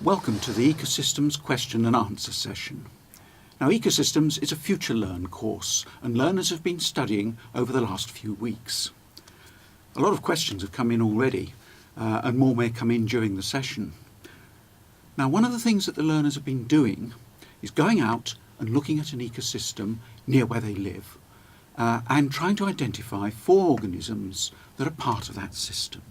Welcome to the Ecosystems question and answer session. Now, Ecosystems is a FutureLearn course, and learners have been studying over the last few weeks. A lot of questions have come in already, and more may come in during the session. Now, one of the things that the learners have been doing is going out and looking at an ecosystem near where they live, and trying to identify 4 organisms that are part of that system.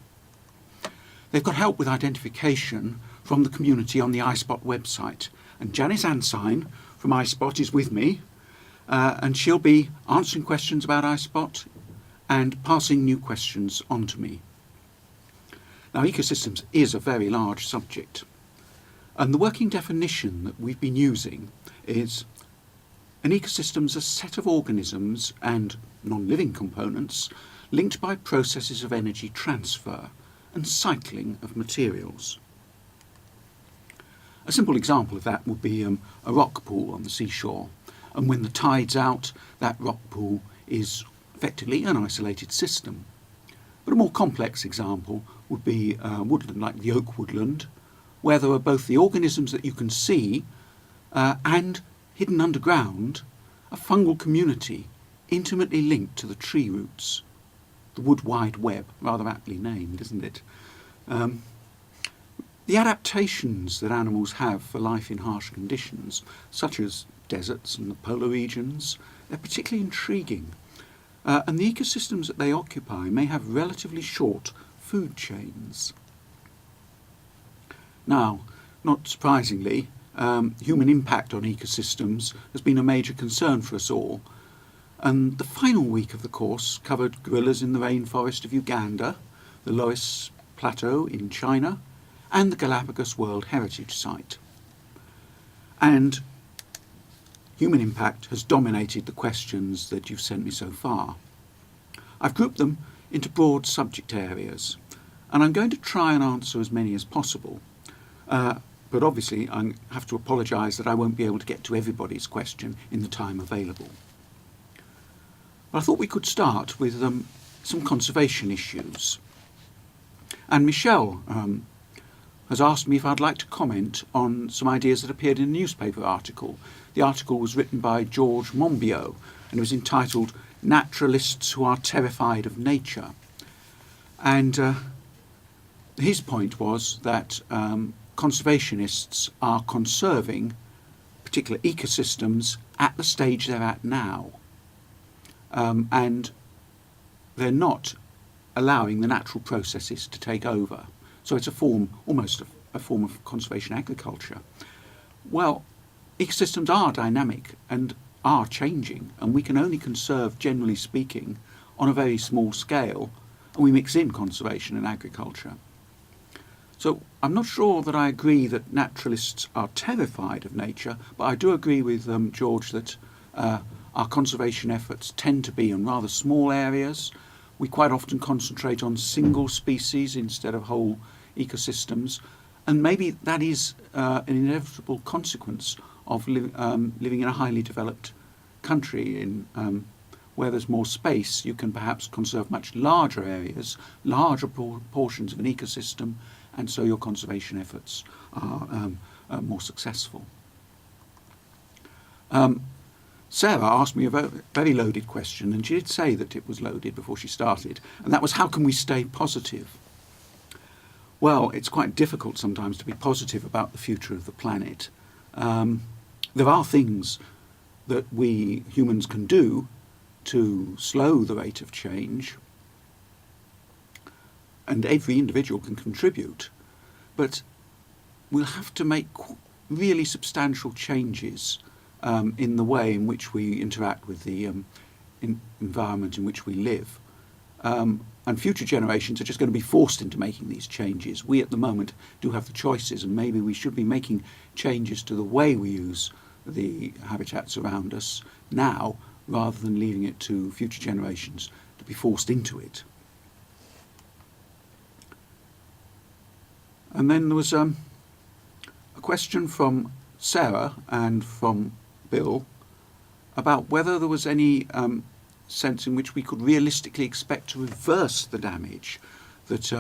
They've got help with identification from the community on the iSpot website, and Janice Ansine from iSpot is with me, and she'll be answering questions about iSpot and passing new questions on to me. Now, ecosystems is a very large subject, and the working definition that we've been using is an ecosystem is a set of organisms and non-living components linked by processes of energy transfer and cycling of materials. A simple example of that would be a rock pool on the seashore, and when the tide's out, that rock pool is effectively an isolated system. But a more complex example would be woodland like the oak woodland, where there are both the organisms that you can see and, hidden underground, a fungal community intimately linked to the tree roots. The wood wide web, rather aptly named, isn't it? The adaptations that animals have for life in harsh conditions, such as deserts and the polar regions, they're particularly intriguing. And the ecosystems that they occupy may have relatively short food chains. Now, not surprisingly, human impact on ecosystems has been a major concern for us all. And the final week of the course covered gorillas in the rainforest of Uganda, the Loess Plateau in China, and the Galapagos World Heritage Site. And human impact has dominated the questions that you've sent me so far. I've grouped them into broad subject areas, and I'm going to try and answer as many as possible. But obviously I have to apologise that I won't be able to get to everybody's question in the time available. But I thought we could start with some conservation issues. And Michelle has asked me if I'd like to comment on some ideas that appeared in a newspaper article. The article was written by George Monbiot, and it was entitled "Naturalists Who Are Terrified of Nature." And his point was that conservationists are conserving particular ecosystems at the stage they're at now. And they're not allowing the natural processes to take over. So it's almost a form of conservation agriculture. Well, ecosystems are dynamic and are changing, and we can only conserve, generally speaking, on a very small scale, and we mix in conservation and agriculture. So I'm not sure that I agree that naturalists are terrified of nature, but I do agree with George that our conservation efforts tend to be in rather small areas. We quite often concentrate on single species instead of whole ecosystems, and maybe that is an inevitable consequence of living in a highly developed country where there's more space. You can perhaps conserve much larger areas, larger portions of an ecosystem, and so your conservation efforts are more successful. Sarah asked me a very loaded question, and she did say that it was loaded before she started, and that was, how can we stay positive? Well, it's quite difficult sometimes to be positive about the future of the planet. There are things that we humans can do to slow the rate of change, and every individual can contribute, but we'll have to make really substantial changes in the way in which we interact with the environment in which we live. And future generations are just going to be forced into making these changes. We at the moment do have the choices, and maybe we should be making changes to the way we use the habitats around us now, rather than leaving it to future generations to be forced into it. And then there was a question from Sarah and from Bill about whether there was any sense in which we could realistically expect to reverse the damage that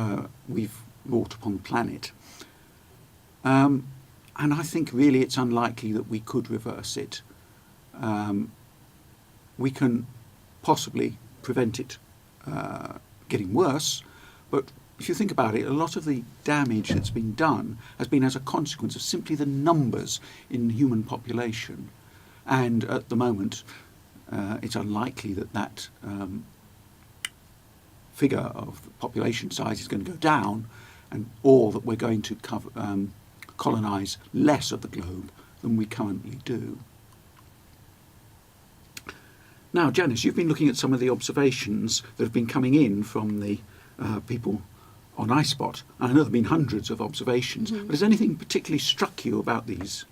we've wrought upon the planet. And I think really it's unlikely that we could reverse it. We can possibly prevent it getting worse, but if you think about it, a lot of the damage that's been done has been as a consequence of simply the numbers in the human population. And at the moment, it's unlikely that that figure of population size is going to go down, or that we're going to colonise less of the globe than we currently do. Now, Janice, you've been looking at some of the observations that have been coming in from the people on iSpot. I know there have been hundreds of observations, but has anything particularly struck you about these?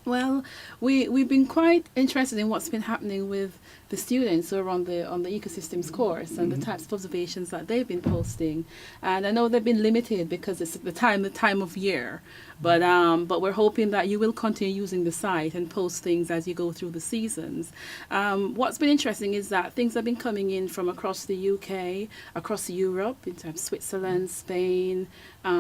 Well, we've been quite interested in what's been happening with the students who are on the ecosystems course and the types of observations that they've been posting. And I know they've been limited because it's the time of year. But we're hoping that you will continue using the site and post things as you go through the seasons. What's been interesting is that things have been coming in from across the UK, across Europe, in terms of Switzerland, Spain,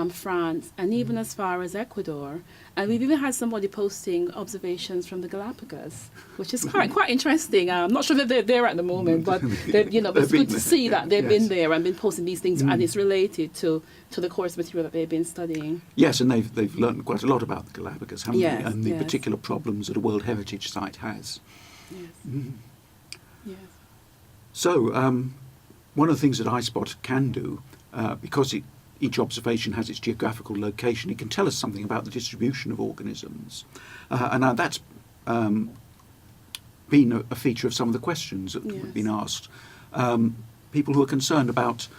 France, and even as far as Ecuador. And we've even had somebody posting observations from the Galapagos, which is quite interesting. I'm not sure that they're there at the moment, but it's good to see that they've been there and been posting these things, and it's related to the course material that they've been studying. Yes, and they've learned quite a lot about the Galapagos, haven't Yes, they? And the yes. particular problems that a World Heritage Site has. Yes. Yes. So, one of the things that iSpot can do, because each observation has its geographical location, it can tell us something about the distribution of organisms. And now that's been a feature of some of the questions that have been asked. People who are concerned about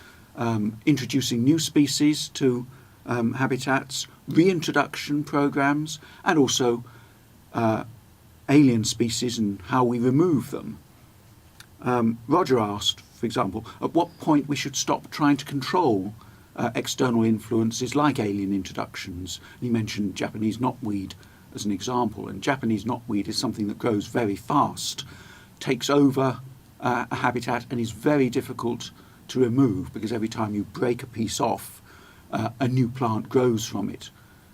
introducing new species to habitats, reintroduction programs, and also alien species and how we remove them. Roger asked, for example, at what point we should stop trying to control external influences like alien introductions. He mentioned Japanese knotweed as an example, and Japanese knotweed is something that grows very fast, takes over a habitat, and is very difficult to remove because every time you break a piece off, a new plant grows from it.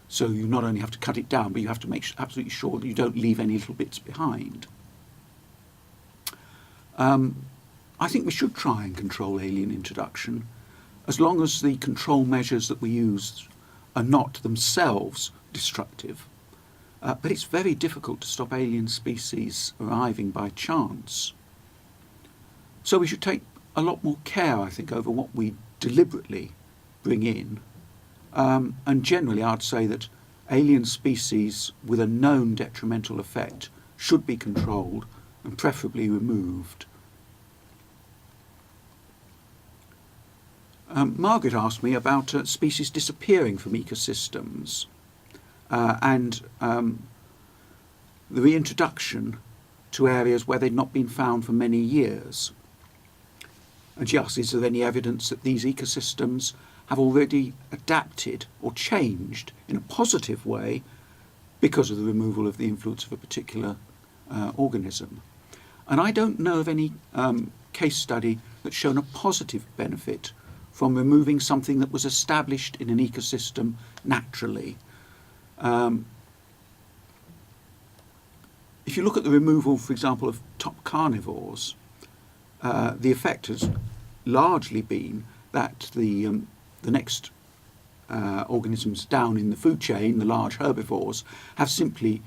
So you not only have to cut it down, but you have to make absolutely sure that you don't leave any little bits behind. I think we should try and control alien introduction, as long as the control measures that we use are not themselves destructive. But it's very difficult to stop alien species arriving by chance. So we should take a lot more care, I think, over what we deliberately bring in. And generally, I'd say that alien species with a known detrimental effect should be controlled and preferably removed. Margaret asked me about species disappearing from ecosystems and the reintroduction to areas where they'd not been found for many years. And she asked, is there any evidence that these ecosystems have already adapted or changed in a positive way because of the removal of the influence of a particular organism? And I don't know of any case study that's shown a positive benefit from removing something that was established in an ecosystem naturally. If you look at the removal, for example, of top carnivores, the effect has largely been that the next organisms down in the food chain, the large herbivores, have simply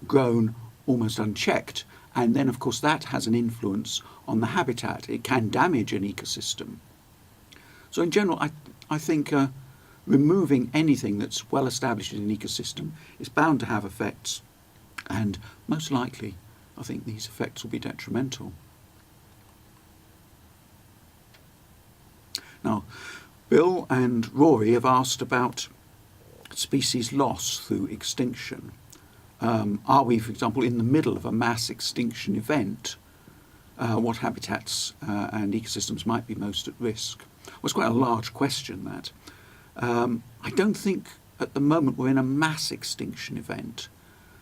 grown almost unchecked. And then, of course, that has an influence on the habitat. It can damage an ecosystem. So in general, I think removing anything that's well established in an ecosystem is bound to have effects. And most likely, I think these effects will be detrimental. Now, Bill and Rory have asked about species loss through extinction. Are we, for example, in the middle of a mass extinction event? What habitats and ecosystems might be most at risk? Well, it's quite a large question, that. I don't think at the moment we're in a mass extinction event,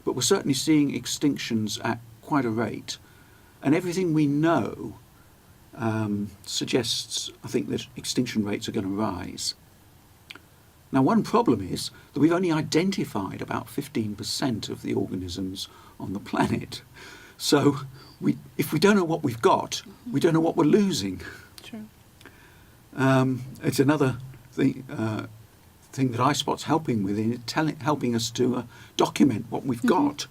but we're certainly seeing extinctions at quite a rate. And everything we know suggests, I think, that extinction rates are going to rise. Now, one problem is that we've only identified about 15% of the organisms on the planet. So if we don't know what we've got, we don't know what we're losing. True. It's another thing that iSpot's helping with, in helping us to document what we've got.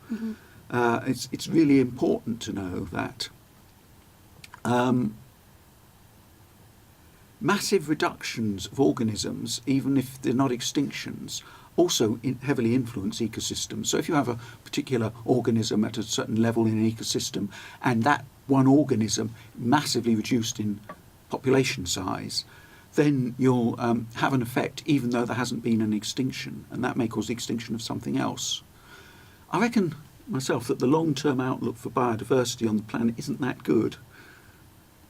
It's really important to know that massive reductions of organisms, even if they're not extinctions, also heavily influence ecosystems. So if you have a particular organism at a certain level in an ecosystem, and that one organism massively reduced in population size, then you'll have an effect even though there hasn't been an extinction, and that may cause the extinction of something else. I reckon myself that the long-term outlook for biodiversity on the planet isn't that good.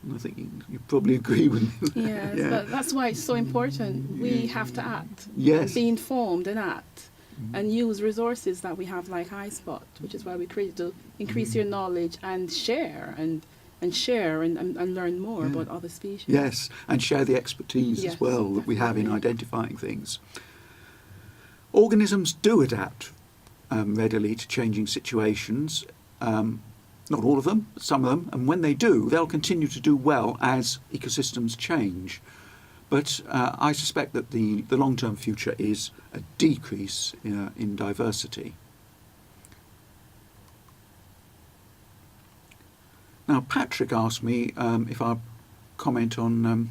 And I think you probably agree with me. Yes, Yeah. but that's why it's so important. We have to act. Yes. Be informed and act. And use resources that we have like iSpot, which is why we created to increase your knowledge and share and learn more about other species. Yes, and share the expertise Yes, as well that we have in definitely. identifying things. Organisms do adapt readily to changing situations. Not all of them, but some of them, and when they do, they'll continue to do well as ecosystems change. But I suspect that the long-term future is a decrease in diversity. Now, Patrick asked me if I'd comment on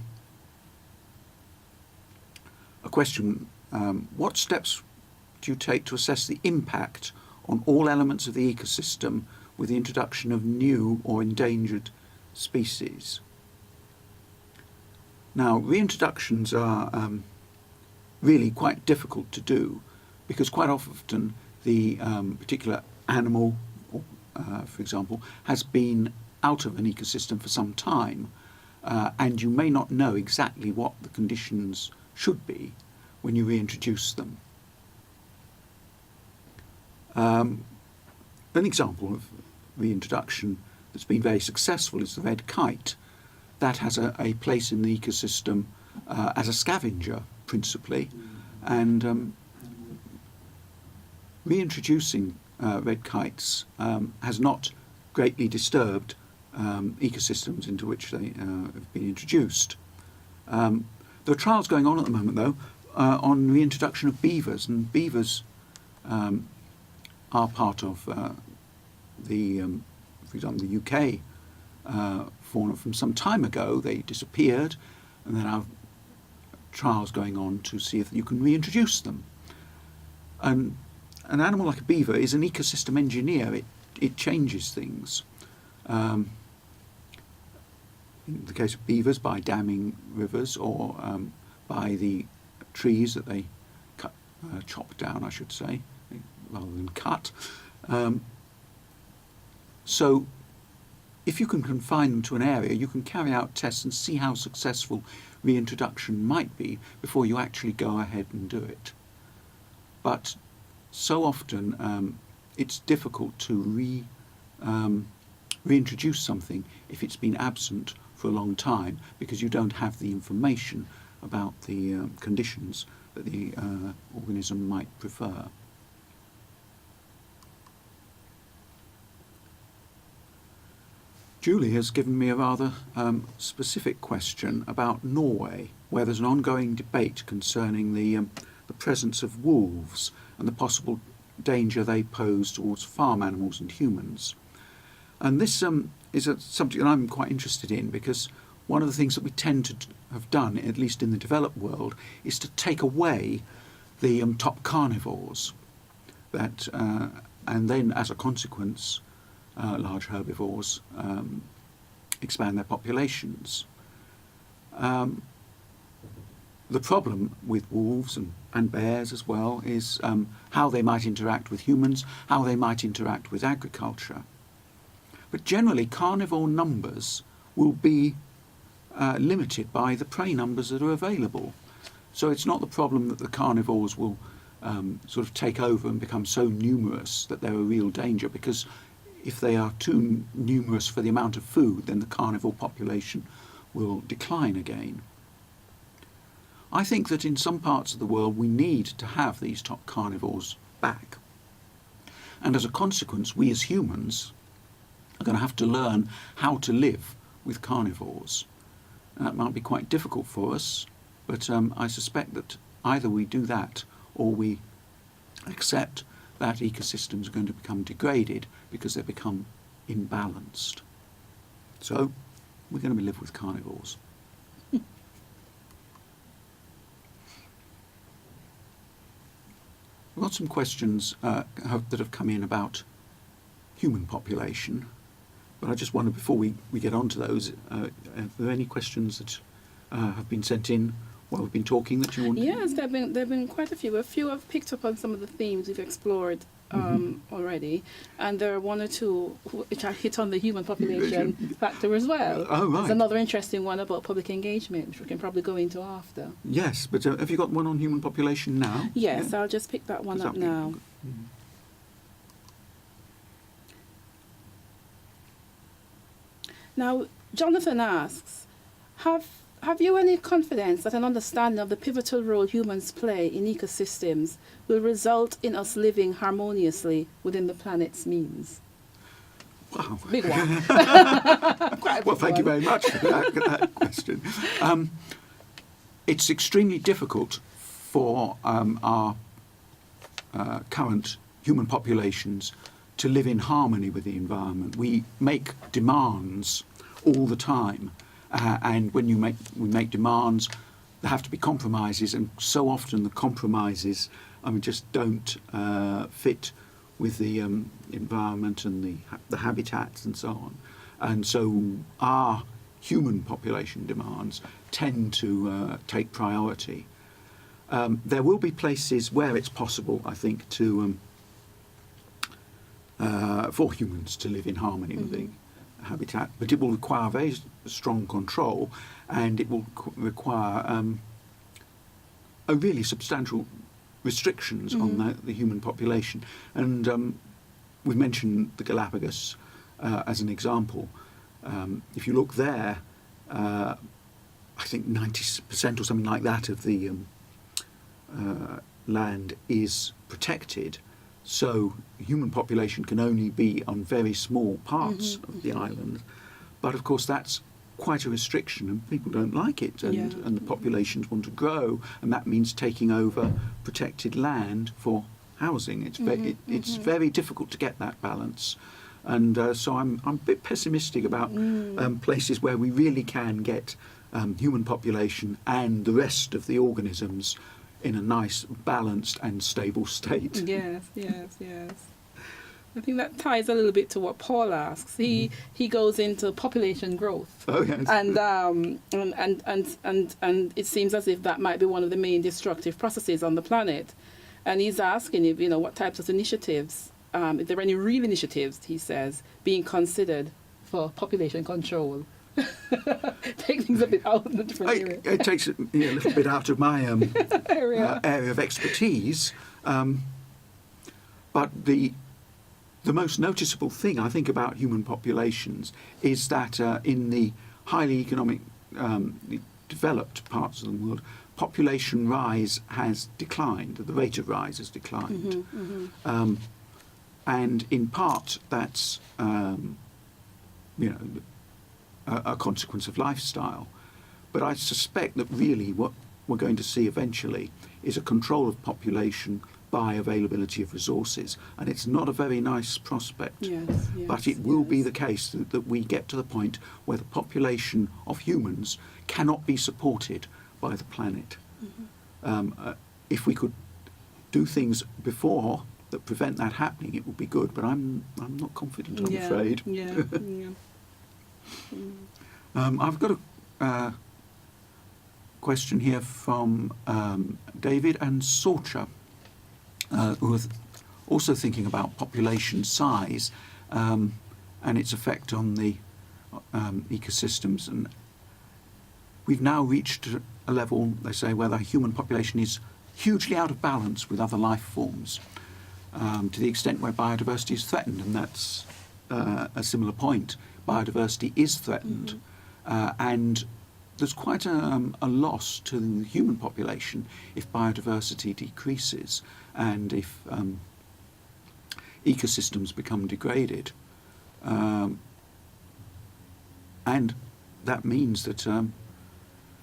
a question. What steps do you take to assess the impact on all elements of the ecosystem with the introduction of new or endangered species? Now, reintroductions are really quite difficult to do because quite often the particular animal, for example, has been out of an ecosystem for some time, and you may not know exactly what the conditions should be when you reintroduce them. An example of reintroduction that's been very successful is the red kite. That has a place in the ecosystem as a scavenger, principally, and reintroducing red kites has not greatly disturbed ecosystems into which they have been introduced. There are trials going on at the moment, though, on reintroduction of beavers, and beavers are part of for example, the UK fauna from some time ago. They disappeared, and there are trials going on to see if you can reintroduce them. And an animal like a beaver is an ecosystem engineer. It changes things. In the case of beavers, by damming rivers or by the trees that they chop down, I should say, rather than cut. So if you can confine them to an area, you can carry out tests and see how successful reintroduction might be before you actually go ahead and do it. But so often it's difficult to reintroduce something if it's been absent for a long time, because you don't have the information about the conditions that the organism might prefer. Julie has given me a rather specific question about Norway, where there's an ongoing debate concerning the presence of wolves and the possible danger they pose towards farm animals and humans. And this is a subject that I'm quite interested in, because one of the things that we tend to have done, at least in the developed world, is to take away the top carnivores, that, and then as a consequence, large herbivores expand their populations. The problem with wolves and bears as well is how they might interact with humans, how they might interact with agriculture. But generally, carnivore numbers will be limited by the prey numbers that are available. So it's not the problem that the carnivores will sort of take over and become so numerous that they're a real danger, because if they are too numerous for the amount of food, then the carnivore population will decline again. I think that in some parts of the world we need to have these top carnivores back. And as a consequence, we as humans are going to have to learn how to live with carnivores. And that might be quite difficult for us, but I suspect that either we do that or we accept that ecosystems are going to become degraded because they become imbalanced. So we're going to live with carnivores. We've got some questions that have come in about human population, but I just wonder, before we get on to those, are there any questions that have been sent in while we've been talking that you want? Yes, there have been quite a few. A few have picked up on some of the themes we've explored already, and there are one or two which are hit on the human population factor as well. Oh, right. There's another interesting one about public engagement, which we can probably go into after. Yes, but have you got one on human population now? Yes, Yeah? I'll just pick that one up now. Now, Jonathan asks, have you any confidence that an understanding of the pivotal role humans play in ecosystems will result in us living harmoniously within the planet's means? Wow. Big one. Well, thank you very much for that question. It's extremely difficult for our current human populations to live in harmony with the environment. We make demands all the time. And when we make demands, there have to be compromises, and so often the compromises, just don't fit with the environment and the habitats and so on. And so our human population demands tend to take priority. There will be places where it's possible, I think, to for humans to live in harmony with the habitat, but it will require very strong control, and it will require a really substantial restrictions on the human population. And we mentioned the Galapagos as an example. If you look there, I think 90% or something like that of the land is protected. So human population can only be on very small parts of the island. But of course that's quite a restriction, and people don't like it, and the populations want to grow, and that means taking over protected land for housing. It's very difficult to get that balance. And so I'm a bit pessimistic about places where we really can get human population and the rest of the organisms in a nice, balanced and stable state. Yes. I think that ties a little bit to what Paul asks. He goes into population growth. Oh yes. And it seems as if that might be one of the main destructive processes on the planet. And he's asking if what types of initiatives, if there are any real initiatives, he says, being considered for population control. Take things a bit out of the different area. It takes a little bit out of my area of expertise, but the most noticeable thing I think about human populations is that in the highly economic developed parts of the world, population rise has declined. The rate of rise has declined, and in part that's a consequence of lifestyle. But I suspect that really what we're going to see eventually is a control of population by availability of resources, and it's not a very nice prospect. But it will be the case that we get to the point where the population of humans cannot be supported by the planet. If we could do things before that prevent that happening, it would be good, but I'm not confident, I'm afraid. I've got a question here from David and Sorcha, who are also thinking about population size and its effect on the ecosystems. And we've now reached a level, they say, where the human population is hugely out of balance with other life forms, to the extent where biodiversity is threatened, and that's a similar point. Biodiversity is threatened, and there's quite a loss to the human population if biodiversity decreases and if ecosystems become degraded. And that means that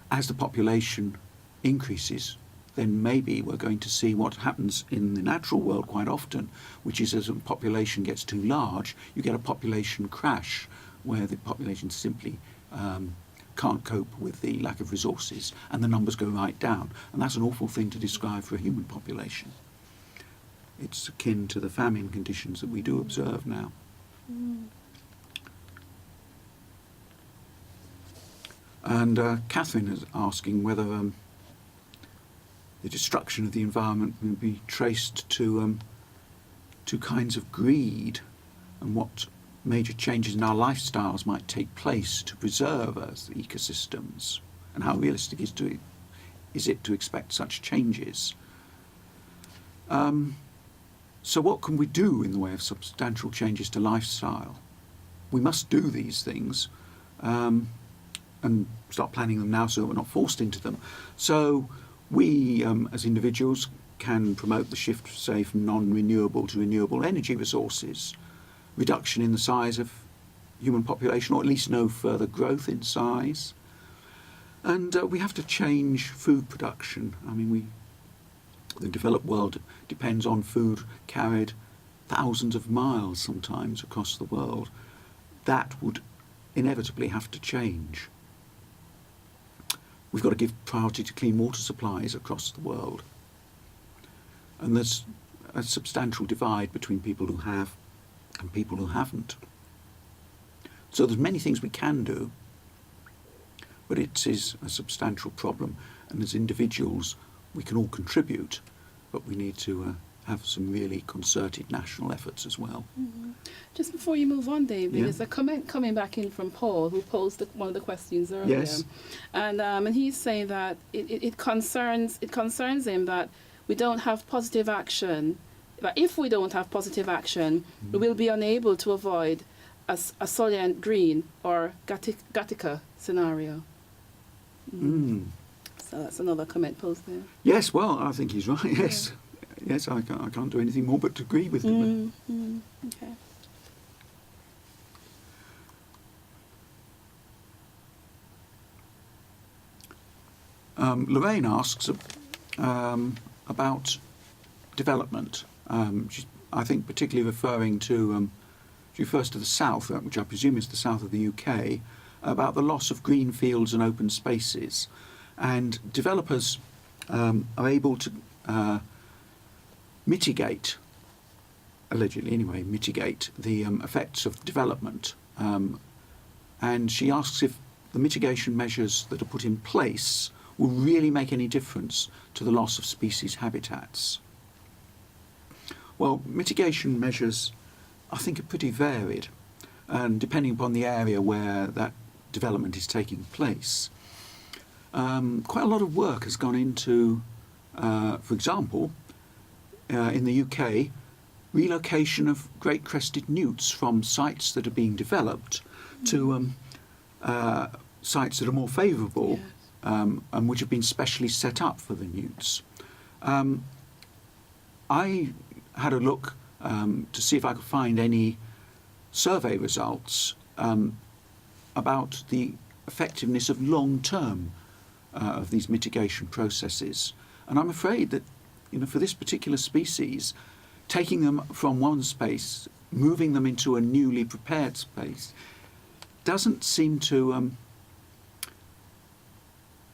as the population increases, then maybe we're going to see what happens in the natural world quite often, which is as a population gets too large, you get a population crash where the population simply can't cope with the lack of resources and the numbers go right down. And that's an awful thing to describe for a human population. It's akin to the famine conditions that we do observe now. And Catherine is asking whether the destruction of the environment will be traced to kinds of greed, and what major changes in our lifestyles might take place to preserve Earth's ecosystems, and how realistic is it to expect such changes. So what can we do in the way of substantial changes to lifestyle? We must do these things and start planning them now so that we're not forced into them. So we, as individuals, can promote the shift, say, from non-renewable to renewable energy resources, reduction in the size of human population, or at least no further growth in size. And we have to change food production. I mean, the developed world depends on food carried thousands of miles sometimes across the world. That would inevitably have to change. We've got to give priority to clean water supplies across the world. And there's a substantial divide between people who have and people who haven't. So there's many things we can do, but it is a substantial problem. And as individuals, we can all contribute, but we need to have some really concerted national efforts as well. Mm-hmm. Just before you move on, David, there's a comment coming back in from Paul, who posed one of the questions earlier. Yes. And he's saying that it concerns him that we don't have positive action. But if we don't have positive action, we will be unable to avoid a Soylent Green or Gattaca scenario. So that's another comment posed there. Yes, well, I think he's right, yes. Yeah. Yes, I can't do anything more but to agree with him. Okay. Lorraine asks about development. She's, I think, particularly referring to, she refers to the south, which I presume is the south of the UK, about the loss of green fields and open spaces. And developers are able to mitigate, allegedly anyway, mitigate the effects of development. And she asks if the mitigation measures that are put in place will really make any difference to the loss of species habitats. Well, mitigation measures, I think, are pretty varied, and depending upon the area where that development is taking place. Quite a lot of work has gone into, for example, in the UK, relocation of great crested newts from sites that are being developed to sites that are more favourable, and which have been specially set up for the newts. I had a look to see if I could find any survey results about the effectiveness of long-term of these mitigation processes. And I'm afraid that, for this particular species, taking them from one space, moving them into a newly prepared space, doesn't seem to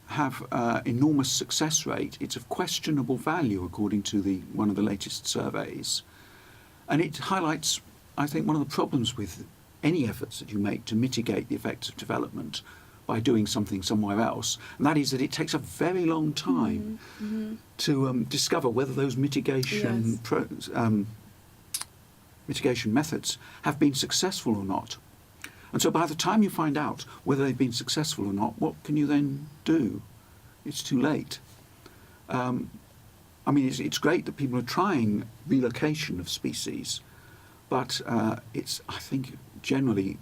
have enormous success rate. It's of questionable value, according to one of the latest surveys. And it highlights, I think, one of the problems with any efforts that you make to mitigate the effects of development by doing something somewhere else, and that is that it takes a very long time to discover whether those mitigation mitigation methods have been successful or not. And so by the time you find out whether they've been successful or not, what can you then do? It's too late. I mean, it's great that people are trying relocation of species, but I think, generally,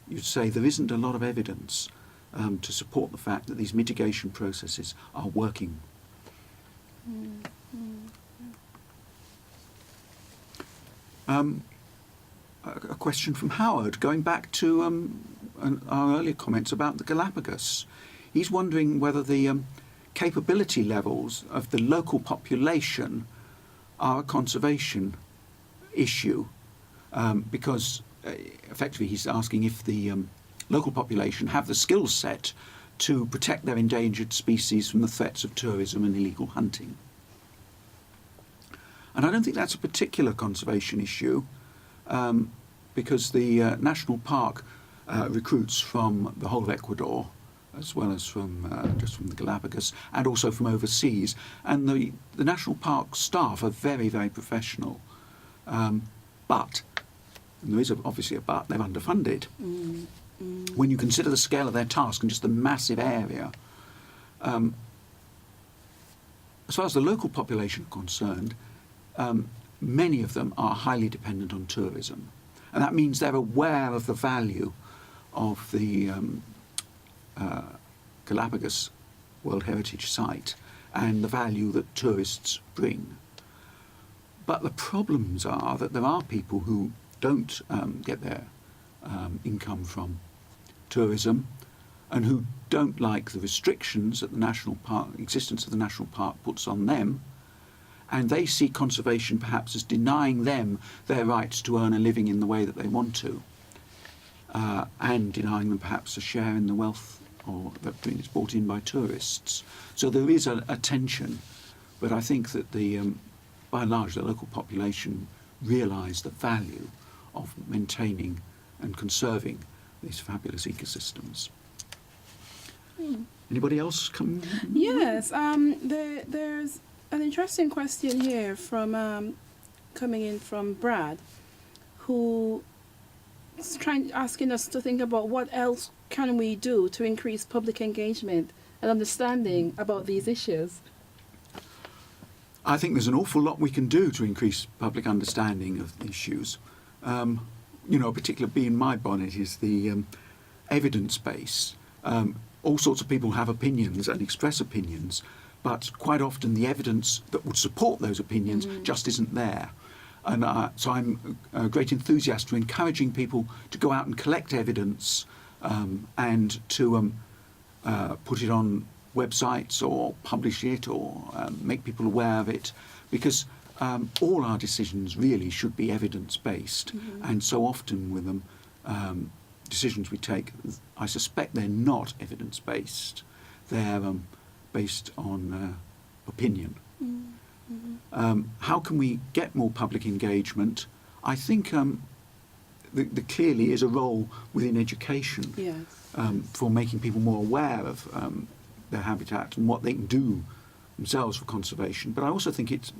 you'd say there isn't a lot of evidence to support the fact that these mitigation processes are working. A question from Howard, going back to our earlier comments about the Galapagos. He's wondering whether the capability levels of the local population are a conservation issue, because effectively he's asking if the local population have the skill set to protect their endangered species from the threats of tourism and illegal hunting. And I don't think that's a particular conservation issue, because the national park recruits from the whole of Ecuador, as well as from just from the Galapagos, and also from overseas. And the national park staff are very, very professional. But, and there is obviously a but, they're underfunded. When you consider the scale of their task and just the massive area, as far as the local population are concerned, many of them are highly dependent on tourism. And that means they're aware of the value of the Galapagos World Heritage Site and the value that tourists bring. But the problems are that there are people who don't get their income from tourism and who don't like the restrictions that the national park, existence of the national park puts on them, and they see conservation perhaps as denying them their rights to earn a living in the way that they want to, and denying them perhaps a share in the wealth or that is brought in by tourists. So there is a tension, but I think that by and large the local population realise the value of maintaining and conserving these fabulous ecosystems. Anybody else come? Yes, there's an interesting question here from coming in from Brad, who is asking us to think about what else can we do to increase public engagement and understanding about these issues. I think there's an awful lot we can do to increase public understanding of the issues. You know, a particular bee in my bonnet is the evidence base. All sorts of people have opinions and express opinions, but quite often the evidence that would support those opinions just isn't there. And so I'm a great enthusiast for encouraging people to go out and collect evidence and to put it on websites or publish it or make people aware of it, because all our decisions really should be evidence-based. And so often with them, decisions we take, I suspect they're not evidence-based. They're based on opinion. How can we get more public engagement? I think there clearly is a role within education for making people more aware of their habitat and what they can do themselves for conservation. But I also think it's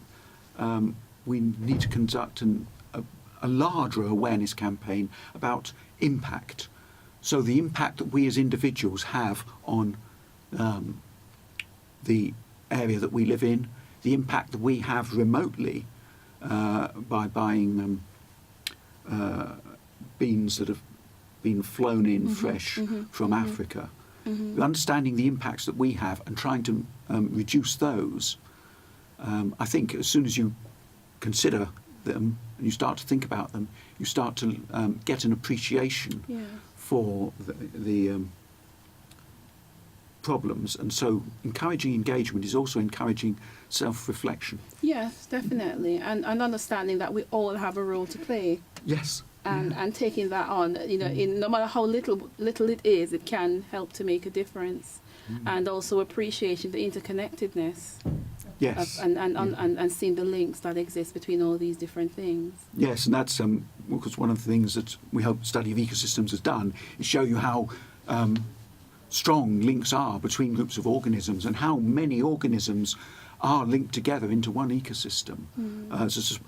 we need to conduct a larger awareness campaign about impact. So the impact that we as individuals have on the area that we live in, the impact that we have remotely by buying beans that have been flown in fresh from Africa. Understanding the impacts that we have and trying to reduce those. I think as soon as you consider them and you start to think about them, you start to get an appreciation for the problems. And so encouraging engagement is also encouraging self-reflection. Yes, definitely. And understanding that we all have a role to play. Yes. And taking that on, you know, in no matter how little it is, it can help to make a difference. And also appreciating the interconnectedness. Yes. And seeing the links that exist between all these different things. Yes, and that's because one of the things that we hope Study of Ecosystems has done is show you how strong links are between groups of organisms and how many organisms are linked together into one ecosystem.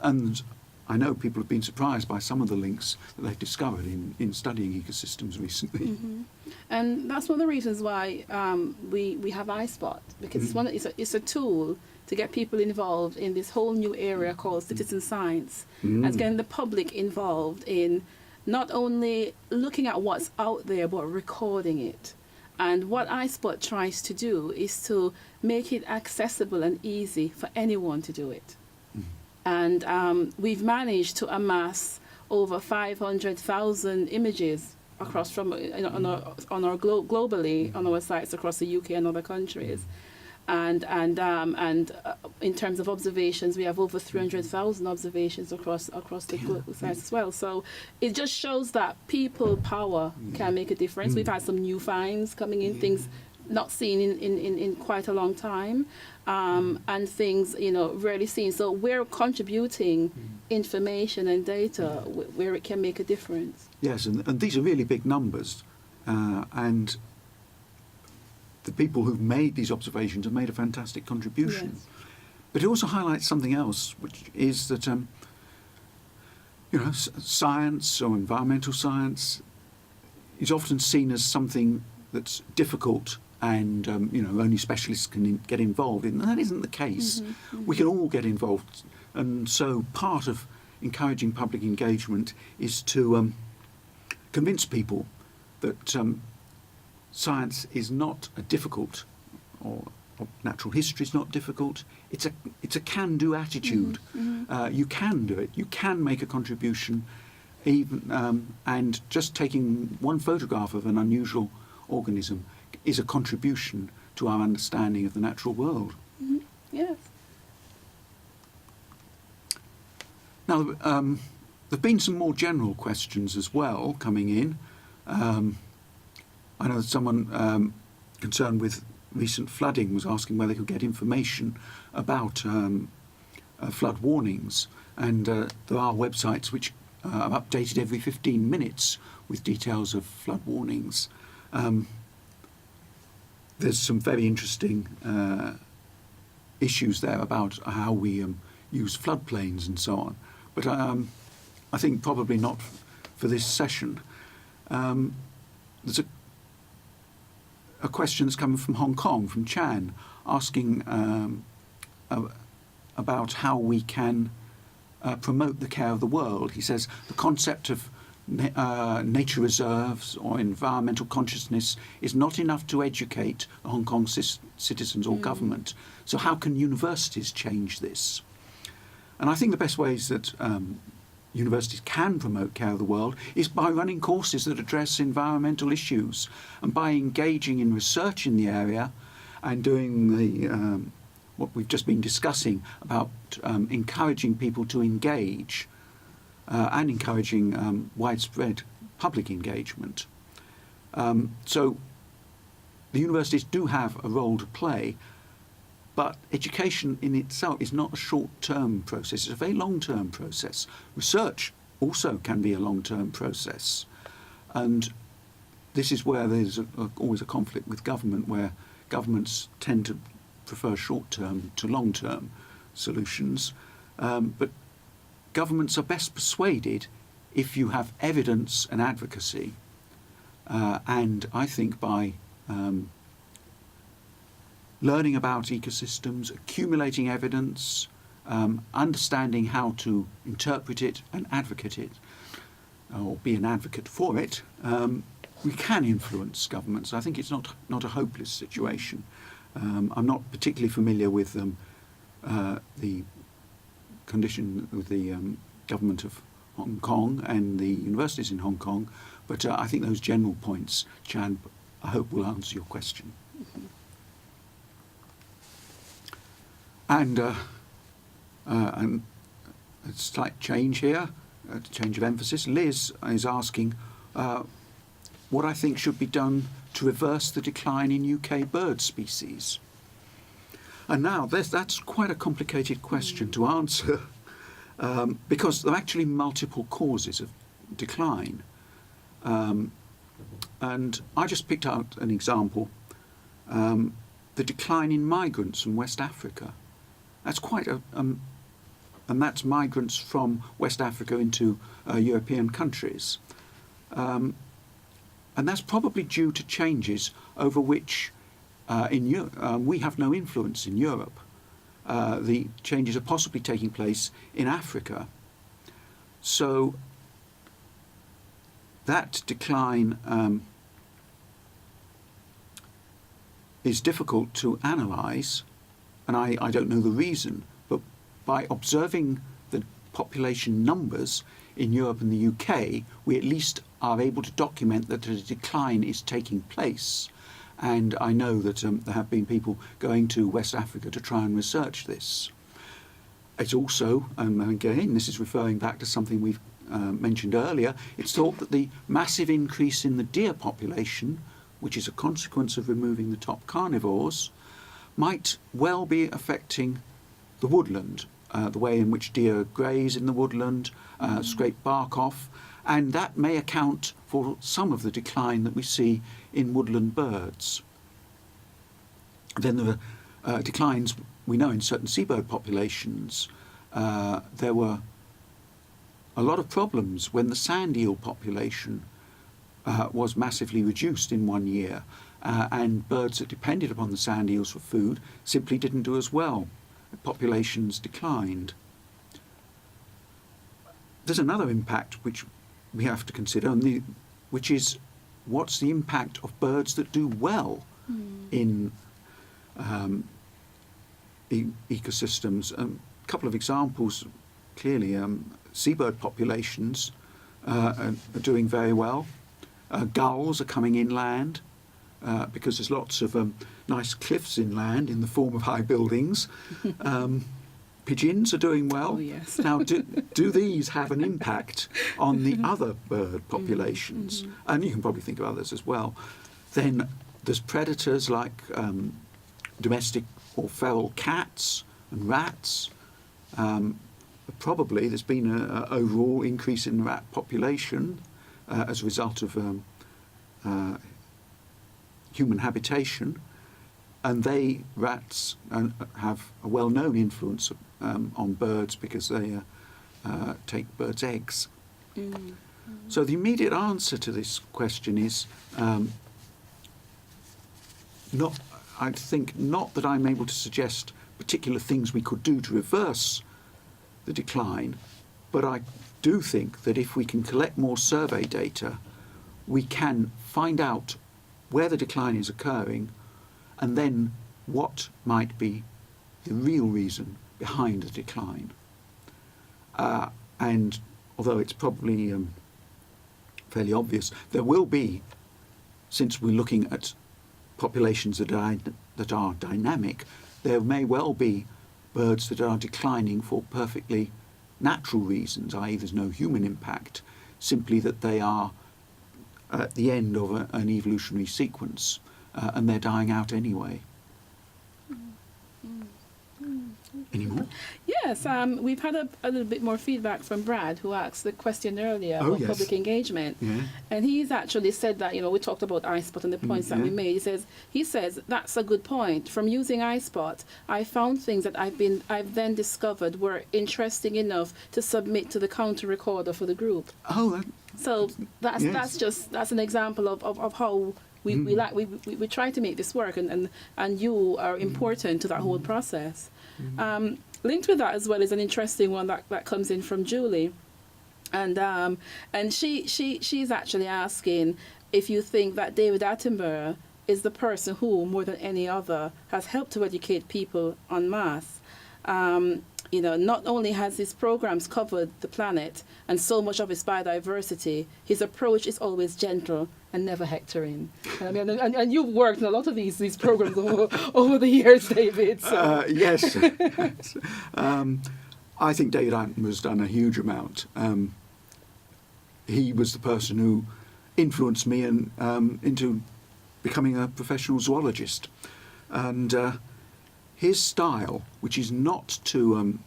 And I know people have been surprised by some of the links that they've discovered in studying ecosystems recently. And that's one of the reasons why we have iSpot, because it's a tool to get people involved in this whole new area called citizen science, and getting the public involved in not only looking at what's out there, but recording it And what iSpot tries to do is to make it accessible and easy for anyone to do it. And we've managed to amass over 500,000 images across from globally on our sites across the UK and other countries. And in terms of observations, we have over 300,000 observations across the global sites as well. So it just shows that people power can make a difference. We've had some new finds coming in, things not seen in quite a long time, and things rarely seen. So we're contributing information and data where it can make a difference. Yes, and these are really big numbers, and the people who've made these observations have made a fantastic contribution. Yes. But it also highlights something else, which is that science or environmental science is often seen as something that's difficult and only specialists can get involved in. And that isn't the case. We can all get involved, and so part of encouraging public engagement is to convince people that science is not a difficult, or natural history is not difficult. It's a can-do attitude. You can do it. You can make a contribution, even and just taking one photograph of an unusual organism is a contribution to our understanding of the natural world. Yes. Now, there have been some more general questions as well coming in. I know that someone concerned with recent flooding was asking where they could get information about flood warnings, and there are websites which are updated every 15 minutes with details of flood warnings. There's some very interesting issues there about how we use floodplains and so on, but I think probably not for this session. There's a question that's coming from Hong Kong, from Chan, asking about how we can promote the care of the world. He says the concept of nature reserves or environmental consciousness is not enough to educate Hong Kong citizens or government. So how can universities change this? And I think the best ways that universities can promote care of the world is by running courses that address environmental issues, and by engaging in research in the area and doing the what we've just been discussing about encouraging people to engage and encouraging widespread public engagement. So the universities do have a role to play, but education in itself is not a short-term process, it's a very long-term process. Research also can be a long-term process. And this is where there's always a conflict with government, where governments tend to prefer short-term to long-term solutions. But governments are best persuaded if you have evidence and advocacy. And I think by learning about ecosystems, accumulating evidence, understanding how to interpret it and advocate it, or be an advocate for it, we can influence governments. I think it's not a hopeless situation. I'm not particularly familiar with the condition of the government of Hong Kong and the universities in Hong Kong, but I think those general points, Chan, I hope will answer your question. And a slight change here, a change of emphasis. Liz is asking what I think should be done to reverse the decline in UK bird species. And now that's quite a complicated question to answer because there are actually multiple causes of decline. And I just picked out an example, the decline in migrants from West Africa. That's quite and that's migrants from West Africa into European countries. And that's probably due to changes over which we have no influence in Europe. The changes are possibly taking place in Africa. So that decline is difficult to analyse, and I don't know the reason, but by observing the population numbers in Europe and the UK, we at least are able to document that a decline is taking place. And I know that there have been people going to West Africa to try and research this. It's also, and again, this is referring back to something we've mentioned earlier, it's thought that the massive increase in the deer population, which is a consequence of removing the top carnivores, might well be affecting the woodland, the way in which deer graze in the woodland, scrape bark off, and that may account for some of the decline that we see in woodland birds. Then there are declines, we know, in certain seabird populations. There were a lot of problems when the sand eel population was massively reduced in 1 year, and birds that depended upon the sand eels for food simply didn't do as well. Populations declined. There's another impact which we have to consider, which is what's the impact of birds that do well in ecosystems. A couple of examples, clearly, seabird populations are doing very well. Gulls are coming inland because there's lots of nice cliffs inland in the form of high buildings. Pigeons are doing well. Oh, yes. Now, do these have an impact on the other bird populations? And you can probably think of others as well. Then there's predators like domestic or feral cats and rats. Probably there's been an overall increase in the rat population as a result of human habitation. And rats have a well-known influence on birds because they take birds' eggs. So the immediate answer to this question is I think not that I'm able to suggest particular things we could do to reverse the decline, but I do think that if we can collect more survey data, we can find out where the decline is occurring, and then what might be the real reason behind the decline. And although it's probably fairly obvious, there will be, since we're looking at populations that are dynamic, there may well be birds that are declining for perfectly natural reasons, i.e. there's no human impact, simply that they are at the end of an evolutionary sequence, and they're dying out anyway. Any more? Yes, we've had a little bit more feedback from Brad, who asked the question earlier Oh, about yes. public engagement. Yeah. And he's actually said that, we talked about iSpot and the points that we yeah. made. He says, that's a good point. From using iSpot, I found things that I've then discovered were interesting enough to submit to the counter recorder for the group. Oh, So that's yes. that's an example of how we try to make this work, and you are important to that whole process. Linked with that as well is an interesting one that comes in from Julie, and she's actually asking if you think that David Attenborough is the person who, more than any other, has helped to educate people en masse. Not only has his programs covered the planet and so much of its biodiversity, his approach is always gentle and never hectoring. And you've worked in a lot of these programs over the years, David. So. Yes. I think David Attenborough's done a huge amount. He was the person who influenced me into becoming a professional zoologist. And his style, which is not to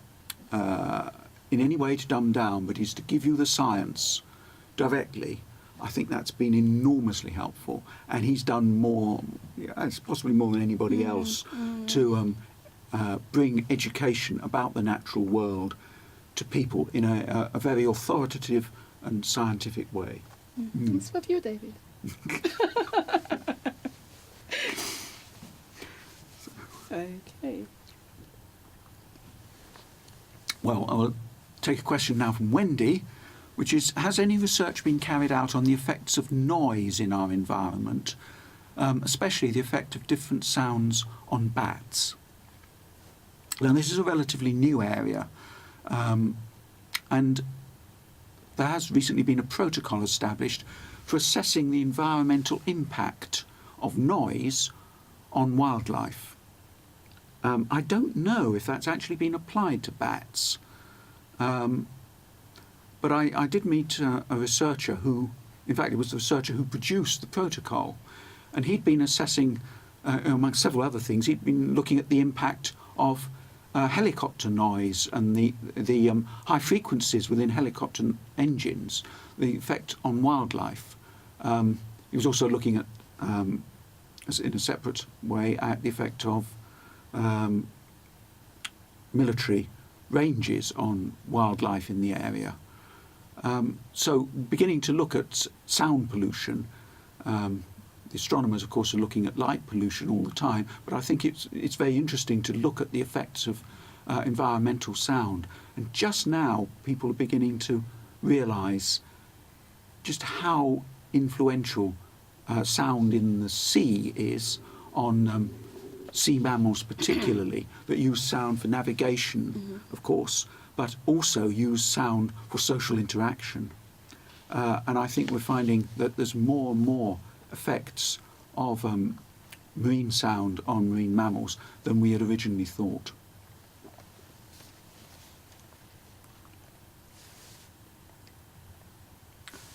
in any way to dumb down, but is to give you the science directly, I think that's been enormously helpful. And he's done more, it's possibly more than anybody else, to bring education about the natural world to people in a very authoritative and scientific way. It's for you, David. Okay. Well, I'll take a question now from Wendy, which is, has any research been carried out on the effects of noise in our environment? especially the effect of different sounds on bats. Now, this is a relatively new area, and there has recently been a protocol established for assessing the environmental impact of noise on wildlife. I don't know if that's actually been applied to bats, but I did meet a researcher who, in fact, it was the researcher who produced the protocol, and he'd been assessing, among several other things, he'd been looking at the impact of helicopter noise and the high frequencies within helicopter engines, the effect on wildlife. He was also looking at, in a separate way, at the effect of military ranges on wildlife in the area. So beginning to look at sound pollution. The astronomers, of course, are looking at light pollution all the time, but I think it's very interesting to look at the effects of environmental sound. And just now, people are beginning to realise just how influential sound in the sea is on sea mammals particularly, that use sound for navigation, of course, but also use sound for social interaction. And I think we're finding that there's more and more effects of marine sound on marine mammals than we had originally thought.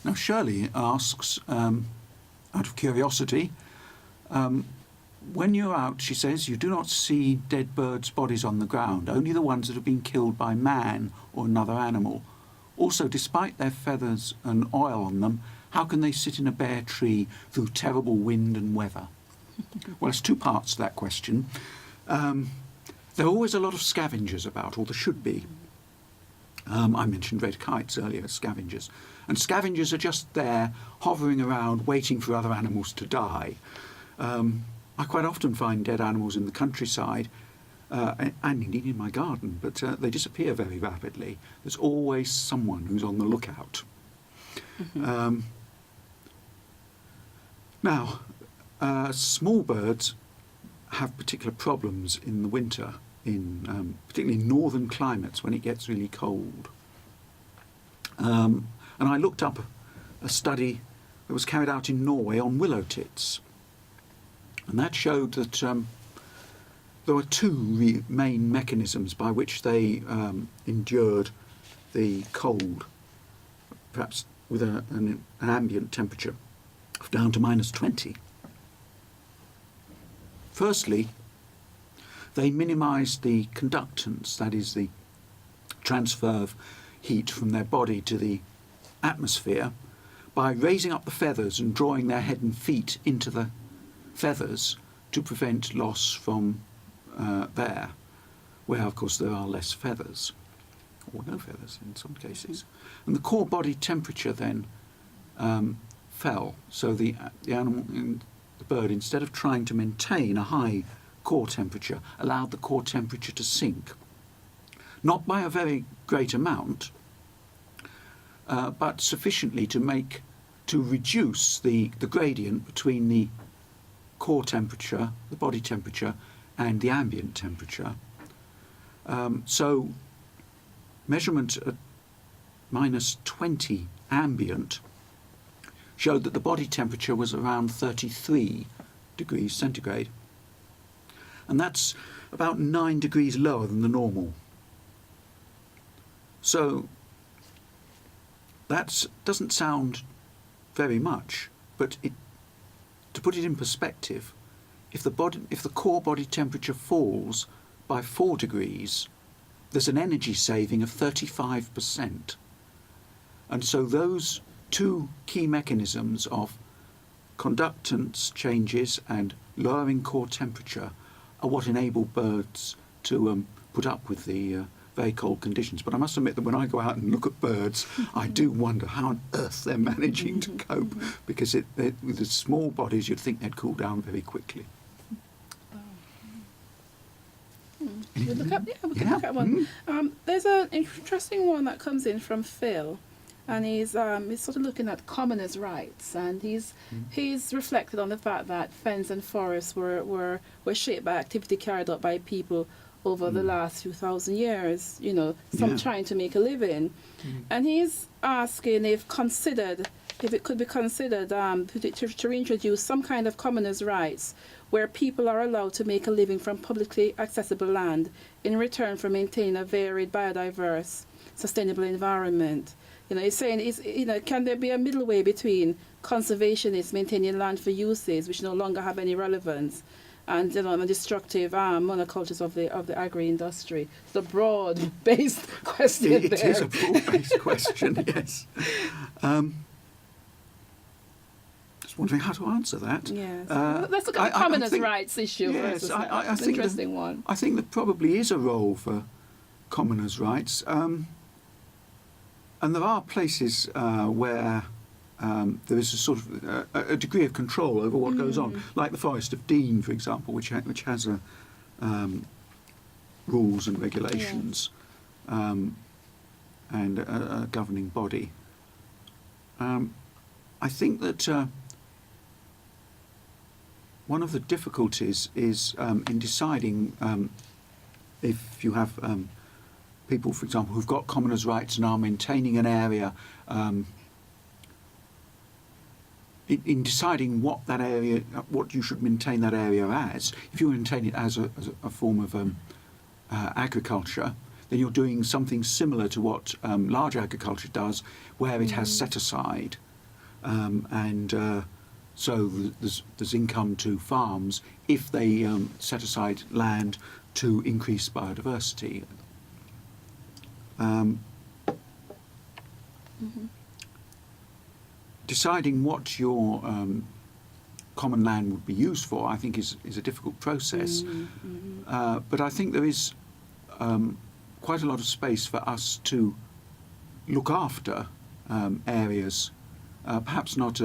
Now Shirley asks, out of curiosity, when you're out, she says, you do not see dead birds' bodies on the ground, only the ones that have been killed by man or another animal. Also, despite their feathers and oil on them, how can they sit in a bare tree through terrible wind and weather? Well, there's two parts to that question. There are always a lot of scavengers about, or there should be. I mentioned red kites earlier, scavengers. And scavengers are just there, hovering around, waiting for other animals to die. I quite often find dead animals in the countryside, and indeed in my garden, but they disappear very rapidly. There's always someone who's on the lookout. Now, small birds have particular problems in the winter, in particularly in northern climates when it gets really cold. And I looked up a study that was carried out in Norway on willow tits, and that showed that there were two main mechanisms by which they endured the cold, perhaps with an ambient temperature of down to -20. Firstly, they minimised the conductance, that is the transfer of heat from their body to the atmosphere, by raising up the feathers and drawing their head and feet into the feathers to prevent loss from there, where of course there are less feathers, or no feathers in some cases. And the core body temperature then fell, so the animal, the bird, instead of trying to maintain a high core temperature, allowed the core temperature to sink, not by a very great amount, but sufficiently to reduce the gradient between the core temperature, the body temperature, and the ambient temperature. So measurement at -20 ambient showed that the body temperature was around 33 degrees centigrade. And that's about 9 degrees lower than the normal. So that doesn't sound very much, but to put it in perspective, if the core body temperature falls by 4 degrees, there's an energy saving of 35%. And so those two key mechanisms of conductance changes and lowering core temperature are what enable birds to put up with the very cold conditions. But I must admit that when I go out and look at birds, I do wonder how on earth they're managing to cope, because with the small bodies you'd think they'd cool down very quickly. We can look at one. There's an interesting one that comes in from Phil, and he's sort of looking at commoners' rights, and he's reflected on the fact that fens and forests were shaped by activity carried out by people over the last few thousand years, some trying to make a living. And he's asking if it could be considered to reintroduce some kind of commoners' rights where people are allowed to make a living from publicly accessible land in return for maintaining a varied, biodiverse, sustainable environment. He's saying, can there be a middle way between conservationists maintaining land for uses which no longer have any relevance, and the destructive monocultures of the agri-industry? It's a broad-based question. It is a broad-based question, yes. Just wondering how to answer that. Yes. Let's look at the commoners' rights issue. Yes, I it's an think interesting one. I think there probably is a role for commoners' rights. And there are places where there is a sort of a degree of control over what goes on, like the Forest of Dean, for example, which has rules and regulations and a governing body. I think that one of the difficulties is in deciding if you have people, for example, who've got commoners' rights and are maintaining an area, in deciding what you should maintain that area as. If you maintain it as a form of agriculture, then you're doing something similar to what large agriculture does, where it has set aside, so there's income to farms if they set aside land to increase biodiversity. Deciding what your common land would be used for, I think, is a difficult process. But I think there is quite a lot of space for us to look after areas, perhaps not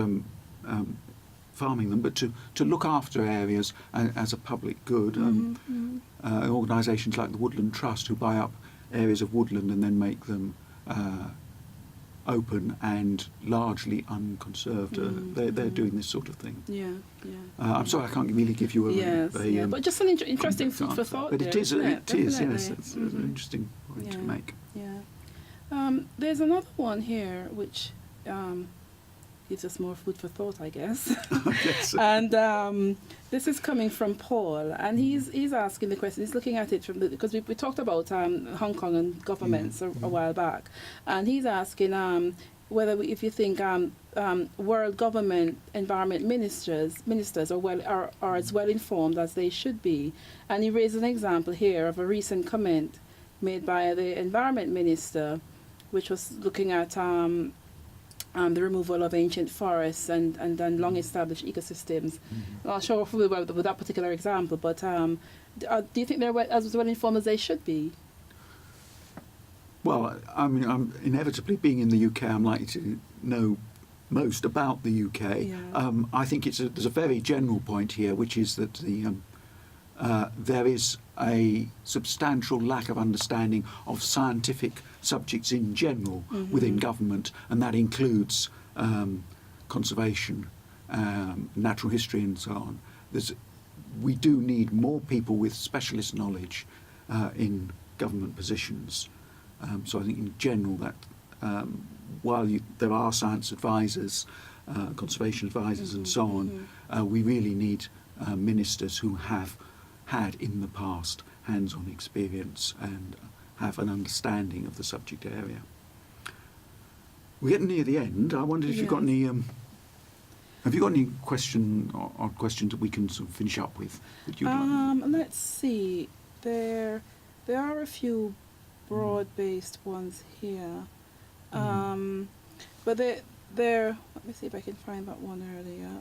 farming them, but to look after areas as a public good. Organisations like the Woodland Trust, who buy up areas of woodland and then make them open and largely unconserved. They're doing this sort of thing. I'm sorry, I can't really give you but just an interesting food for thought. But there, it is, yes, it's an Mm-hmm. interesting point to make. There's another one here which gives us more food for thought, I guess. Yes. And this is coming from Paul, and he's asking the question. He's looking at it from because we talked about Hong Kong and governments a while back, and he's asking if you think world government environment ministers are as well informed as they should be. And he raised an example here of a recent comment made by the environment minister, which was looking at the removal of ancient forests and long-established ecosystems. I'm not sure if we were with that particular example, but do you think they're as well informed as they should be? Well, I mean, I'm inevitably, being in the UK, I'm likely to know most about the UK. I think there's a very general point here, which is that there is a substantial lack of understanding of scientific subjects in general within government, and that includes conservation, natural history and so on. We do need more people with specialist knowledge in government positions. So I think in general that while there are science advisors, conservation advisors and so on, we really need ministers who have had in the past hands-on experience and have an understanding of the subject area. We're getting near the end. I wondered if you've got any... have you got any questions that we can sort of finish up with? That you'd like? Let's see. There are a few broad-based ones here. But let me see if I can find that one earlier.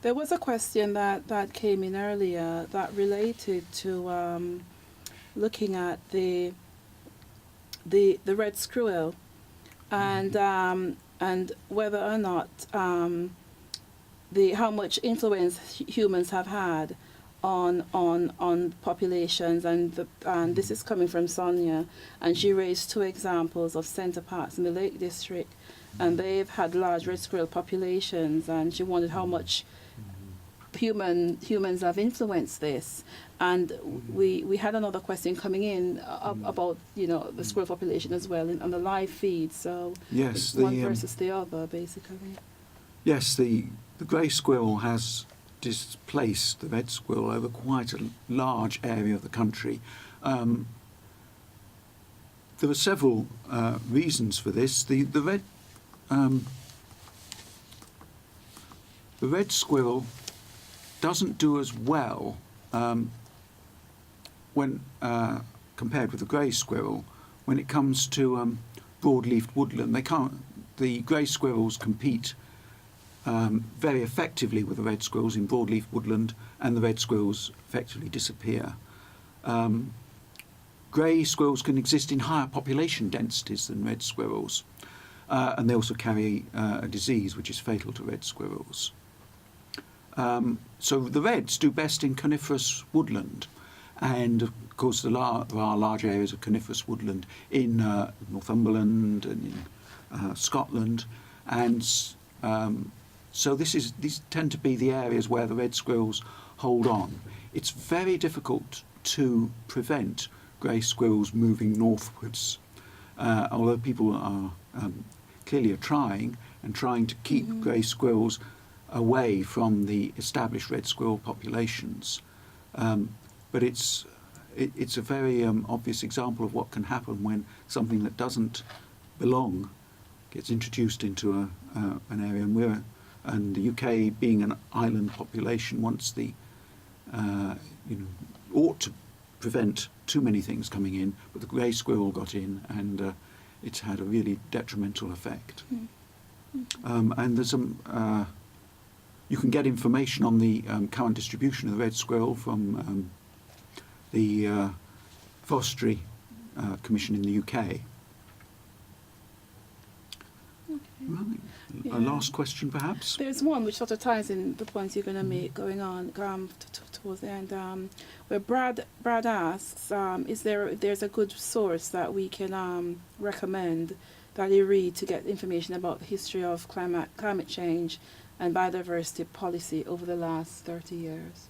There was a question that came in earlier that related to looking at the red squirrel and whether or not how much influence humans have had on populations, and this is coming from Sonia, and she raised two examples of centre parks in the Lake District, and they've had large red squirrel populations, and she wondered how much humans have influenced this. And we had another question coming in about the squirrel population as well on the live feed. So Yes, one versus the other, basically. Yes, the grey squirrel has displaced the red squirrel over quite a large area of the country. There are several reasons for this. The red squirrel doesn't do as well when compared with the grey squirrel when it comes to broadleaf woodland. The grey squirrels compete very effectively with the red squirrels in broadleaf woodland, and the red squirrels effectively disappear. Grey squirrels can exist in higher population densities than red squirrels, and they also carry a disease which is fatal to red squirrels. So the reds do best in coniferous woodland, and of course there are large areas of coniferous woodland in Northumberland and in Scotland, and so these tend to be the areas where the red squirrels hold on. It's very difficult to prevent grey squirrels moving northwards, although people are clearly trying to keep grey squirrels away from the established red squirrel populations. But it's a very obvious example of what can happen when something that doesn't belong gets introduced into an area. And the UK, being an island population, wants ought to prevent too many things coming in, but the grey squirrel got in, and it's had a really detrimental effect. And there's you can get information on the current distribution of the red squirrel from the Forestry Commission in the UK. Right. Yeah. A last question, perhaps? There's one which sort of ties in the points you're going to make going on towards the end, where Brad asks, there's a good source that we can recommend that you read to get information about the history of climate change and biodiversity policy over the last 30 years?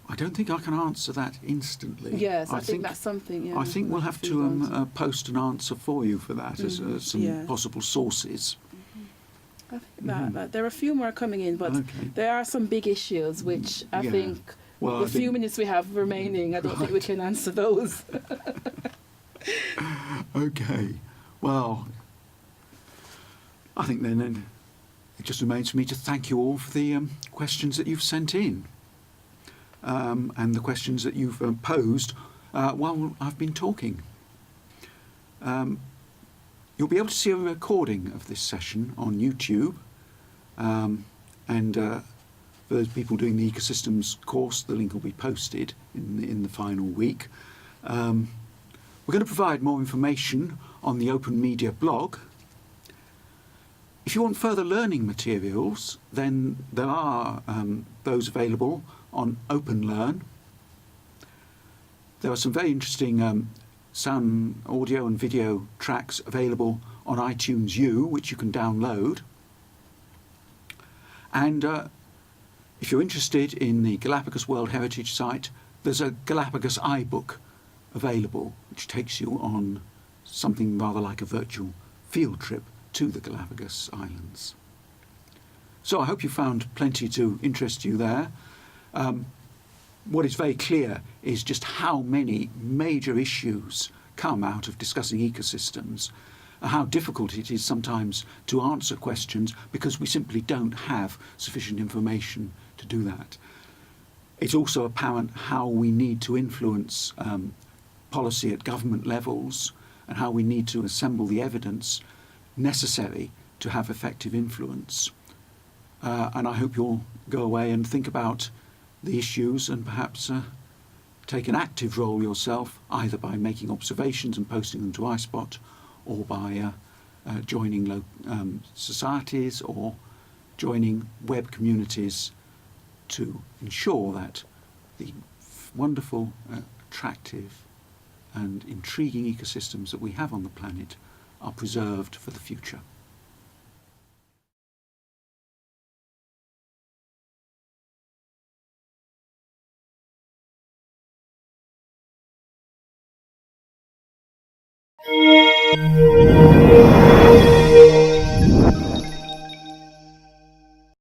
I don't think I can answer that instantly. Yes, I think that's something. Yeah, I think we'll have to post an answer for you for that as some possible sources. I think that there are a few more coming in, but there are some big issues which I think the few minutes we have remaining, I don't think we can answer those. Okay. Well, I think then it just remains for me to thank you all for the questions that you've sent in. And the questions that you've posed while I've been talking. You'll be able to see a recording of this session on YouTube, and for those people doing the Ecosystems course, the link will be posted in the final week. We're going to provide more information on the Open Media blog. If you want further learning materials, then there are those available on FutureLearn. There are some very interesting sound, audio and video tracks available on iTunes U, which you can download. And if you're interested in the Galapagos World Heritage Site, there's a Galapagos iBook available, which takes you on something rather like a virtual field trip to the Galapagos Islands. So I hope you found plenty to interest you there. What is very clear is just how many major issues come out of discussing ecosystems, how difficult it is sometimes to answer questions because we simply don't have sufficient information to do that. It's also apparent how we need to influence policy at government levels and how we need to assemble the evidence necessary to have effective influence. And I hope you'll go away and think about the issues and perhaps take an active role yourself, either by making observations and posting them to iSpot, or by joining societies or joining web communities to ensure that the wonderful, attractive and intriguing ecosystems that we have on the planet are preserved for the future.